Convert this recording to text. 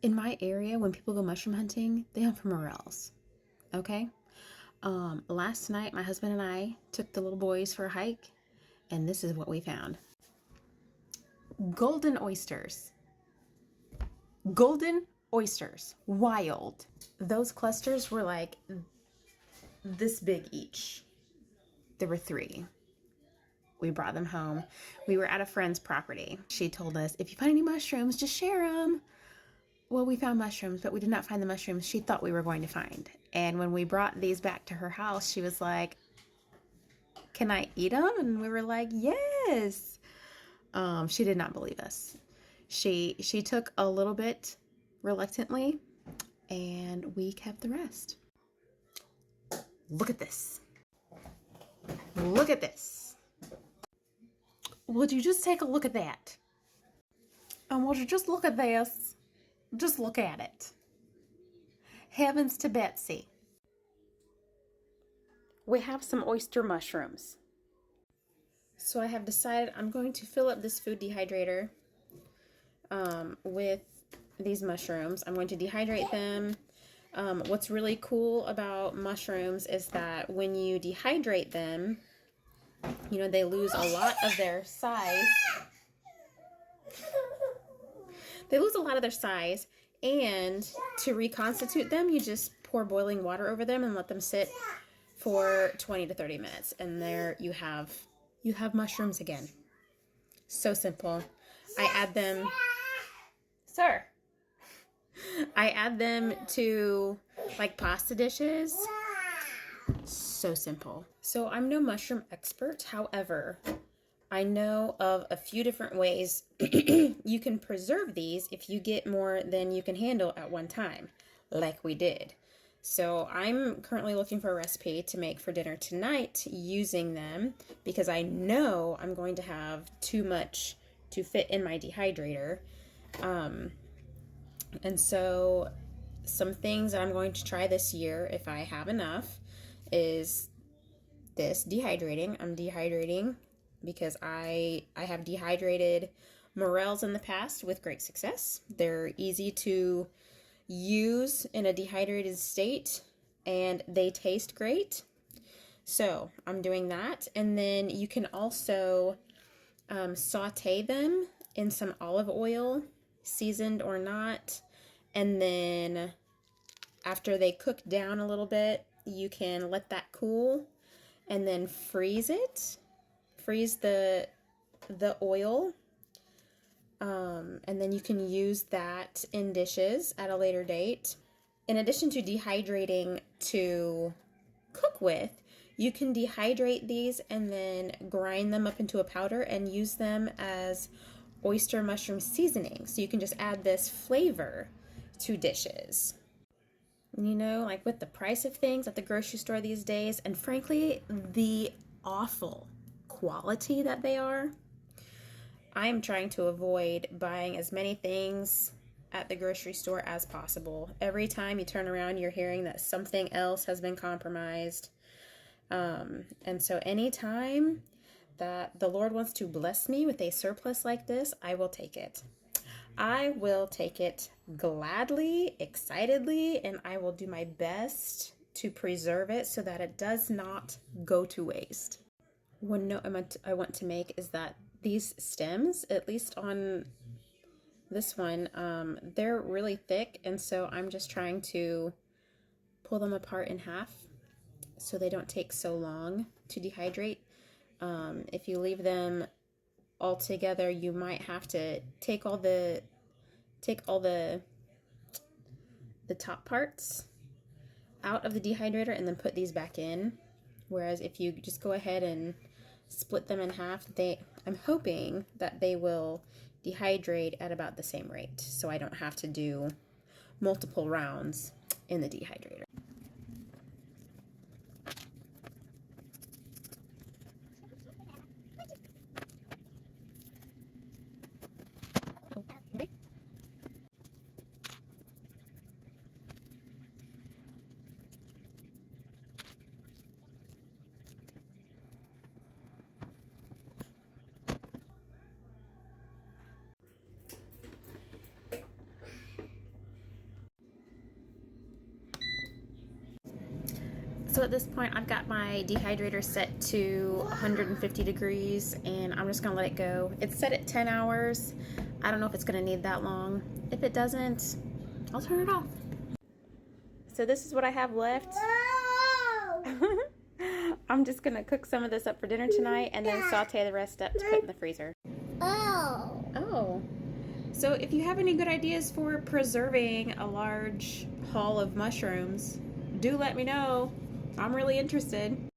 In my area, when people go mushroom hunting, they hunt for morels. Okay? Last night, my husband and I took the little boys for a hike, and this is what we found. Golden oysters. Golden oysters. Wild. Those clusters were like this big each. There were 3. We brought them home. We were at a friend's property. She told us, if you find any mushrooms, just share them. Well, we found mushrooms, but we did not find the mushrooms she thought we were going to find. And when we brought these back to her house, she was like, can I eat them? And we were like, yes. She did not believe us. She took a little bit reluctantly, and we kept the rest. Look at this. Look at this. Would you just take a look at that? And would you just look at this? Just look at it. Heavens to Betsy. We have some oyster mushrooms. So I have decided I'm going to fill up this food dehydrator with these mushrooms. I'm going to dehydrate them. What's really cool about mushrooms is that when you dehydrate them, you know, they lose a lot of their size. They lose a lot of their size, and to reconstitute them, you just pour boiling water over them and let them sit for 20 to 30 minutes, and there you have mushrooms again. So simple. I add them, sir. I add them to like pasta dishes. So simple. So I'm no mushroom expert. However, I know of a few different ways you can preserve these if you get more than you can handle at one time, like we did. So I'm currently looking for a recipe to make for dinner tonight using them, because I know I'm going to have too much to fit in my dehydrator. And so some things that I'm going to try this year, if I have enough, is this dehydrating. I'm dehydrating because I have dehydrated morels in the past with great success. They're easy to use in a dehydrated state, and they taste great. So I'm doing that. And then you can also saute them in some olive oil, seasoned or not. And then after they cook down a little bit, you can let that cool and then freeze it. Freeze the oil. And then you can use that in dishes at a later date. In addition to dehydrating to cook with, you can dehydrate these and then grind them up into a powder and use them as oyster mushroom seasoning. So you can just add this flavor to dishes. You know, like with the price of things at the grocery store these days, and frankly, the awful quality that they are, I'm trying to avoid buying as many things at the grocery store as possible. Every time you turn around, you're hearing that something else has been compromised. And so anytime that the Lord wants to bless me with a surplus like this, I will take it. I will take it gladly, excitedly, and I will do my best to preserve it so that it does not go to waste. One note I want to make is that these stems, at least on this one, they're really thick, and so I'm just trying to pull them apart in half so they don't take so long to dehydrate. If you leave them all together, you might have to take all the top parts out of the dehydrator and then put these back in. Whereas if you just go ahead and split them in half, I'm hoping that they will dehydrate at about the same rate, so I don't have to do multiple rounds in the dehydrator. So at this point, I've got my dehydrator set to 150 degrees, and I'm just gonna let it go. It's set at 10 hours. I don't know if it's gonna need that long. If it doesn't, I'll turn it off. So this is what I have left. I'm just gonna cook some of this up for dinner tonight and then saute the rest up to put in the freezer. Oh. So if you have any good ideas for preserving a large haul of mushrooms, do let me know. I'm really interested.